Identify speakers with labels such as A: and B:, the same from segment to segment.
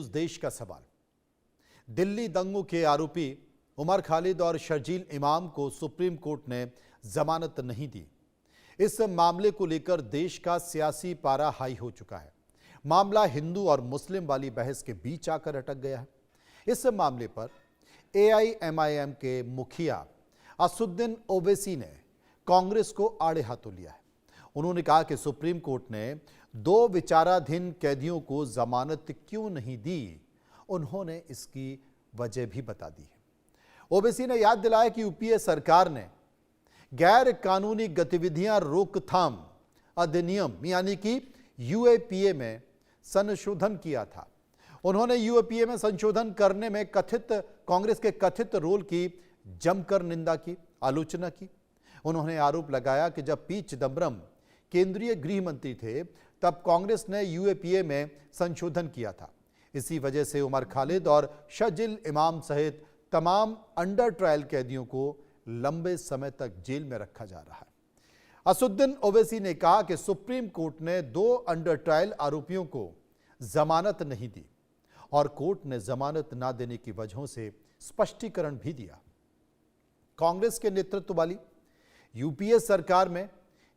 A: उस देश का सवाल। दिल्ली दंगों के आरोपी उमर खालिद और शर्जील इमाम को सुप्रीम कोर्ट ने जमानत नहीं दी। इस मामले को लेकर देश का सियासी पारा हाई हो चुका है। मामला हिंदू और मुस्लिम वाली बहस के बीच आकर अटक गया है। इस मामले पर AIMIM के मुखिया असुद्दीन ओवैसी ने कांग्रेस को आड़े हाथों लिया है। उन्होंने कहा कि सुप्रीम कोर्ट ने 2 विचाराधीन कैदियों को जमानत क्यों नहीं दी, उन्होंने इसकी वजह भी बता दी है। ओवैसी ने याद दिलाया कि यूपीए सरकार ने गैर कानूनी गतिविधियां रोकथाम अधिनियम यानी कि UAPA में संशोधन किया था। उन्होंने UAPA में संशोधन करने में कांग्रेस के कथित रोल की जमकर निंदा की, आलोचना की। उन्होंने आरोप लगाया कि जब पी चिदंबरम केंद्रीय गृह मंत्री थे तब कांग्रेस ने UAPA में संशोधन किया था। इसी वजह से उमर खालिद और शर्जील इमाम सहित तमाम अंडर ट्रायल कैदियों को लंबे समय तक जेल में रखा जा रहा है। असुद्दीन ओवैसी ने कहा कि सुप्रीम कोर्ट ने 2 अंडर ट्रायल आरोपियों को जमानत नहीं दी और कोर्ट ने जमानत ना देने की वजहों से स्पष्टीकरण भी दिया। कांग्रेस के नेतृत्व वाली यूपीए सरकार में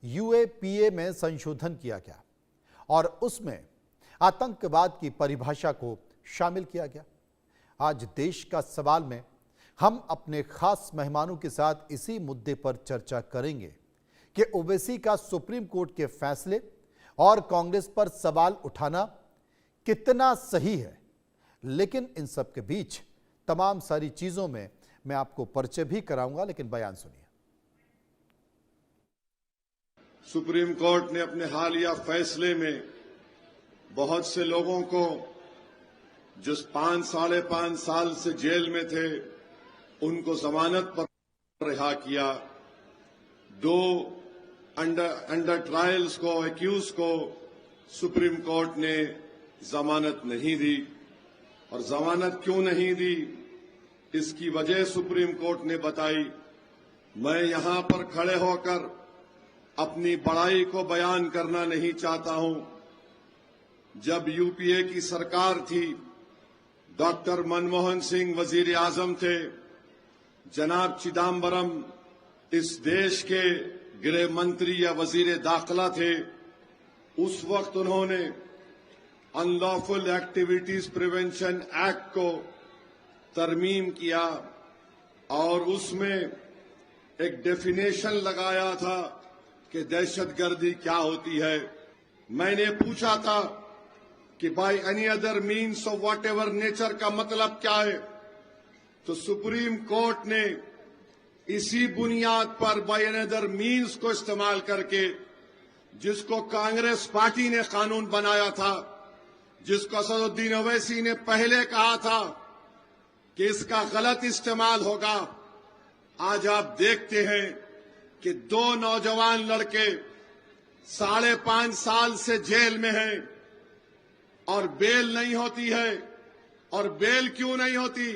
A: UAPA में संशोधन किया गया और उसमें आतंकवाद की परिभाषा को शामिल किया गया। आज देश का सवाल में हम अपने खास मेहमानों के साथ इसी मुद्दे पर चर्चा करेंगे कि ओवैसी का सुप्रीम कोर्ट के फैसले और कांग्रेस पर सवाल उठाना कितना सही है। लेकिन इन सब के बीच तमाम सारी चीजों में मैं आपको परिचय भी कराऊंगा, लेकिन बयान सुनिए।
B: सुप्रीम कोर्ट ने अपने हालिया फैसले में बहुत से लोगों को जो 5 साढ़े 5 साल से जेल में थे उनको जमानत पर रिहा किया। 2 अंडर ट्रायल्स को एक्यूज को सुप्रीम कोर्ट ने जमानत नहीं दी और जमानत क्यों नहीं दी इसकी वजह सुप्रीम कोर्ट ने बताई। मैं यहां पर खड़े होकर अपनी बड़ाई को बयान करना नहीं चाहता हूं। जब UPA की सरकार थी, डॉक्टर मनमोहन सिंह वजीर आजम थे, जनाब चिदंबरम इस देश के गृह मंत्री या वजीर दाखिला थे। उस वक्त उन्होंने अनलॉफुल एक्टिविटीज प्रिवेंशन एक्ट को तरमीम किया और उसमें एक डेफिनेशन लगाया था कि दहशतगर्दी क्या होती है। मैंने पूछा था कि by any other means of what ever nature का मतलब क्या है, तो सुप्रीम कोर्ट ने इसी बुनियाद पर बाय एनी अदर मीन्स को इस्तेमाल करके, जिसको कांग्रेस पार्टी ने कानून बनाया था, जिसको असदुद्दीन ओवैसी ने पहले कहा था कि इसका गलत इस्तेमाल होगा, आज आप देखते हैं कि 2 नौजवान लड़के 5.5 साल से जेल में हैं और बेल नहीं होती है। और बेल क्यों नहीं होती?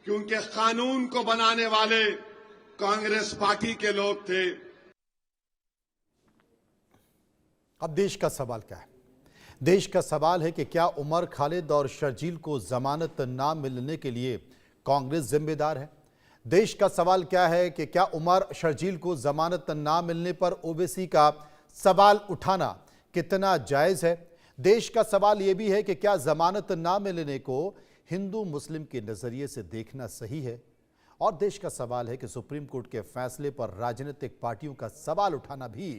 B: क्योंकि कानून को बनाने वाले कांग्रेस पार्टी के लोग थे।
A: अब देश का सवाल क्या है? देश का सवाल है कि क्या उमर खालिद और शर्जील को जमानत ना मिलने के लिए कांग्रेस जिम्मेदार है? देश का सवाल क्या है कि क्या उमर शर्जील को जमानत ना मिलने पर ओवैसी का सवाल उठाना कितना जायज है? देश का सवाल यह भी है कि क्या जमानत ना मिलने को हिंदू मुस्लिम के नजरिए से देखना सही है? और देश का सवाल है कि सुप्रीम कोर्ट के फैसले पर राजनीतिक पार्टियों का सवाल उठाना भी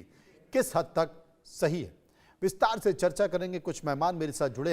A: किस हद तक सही है? विस्तार से चर्चा करेंगे। कुछ मेहमान मेरे साथ जुड़े हैं।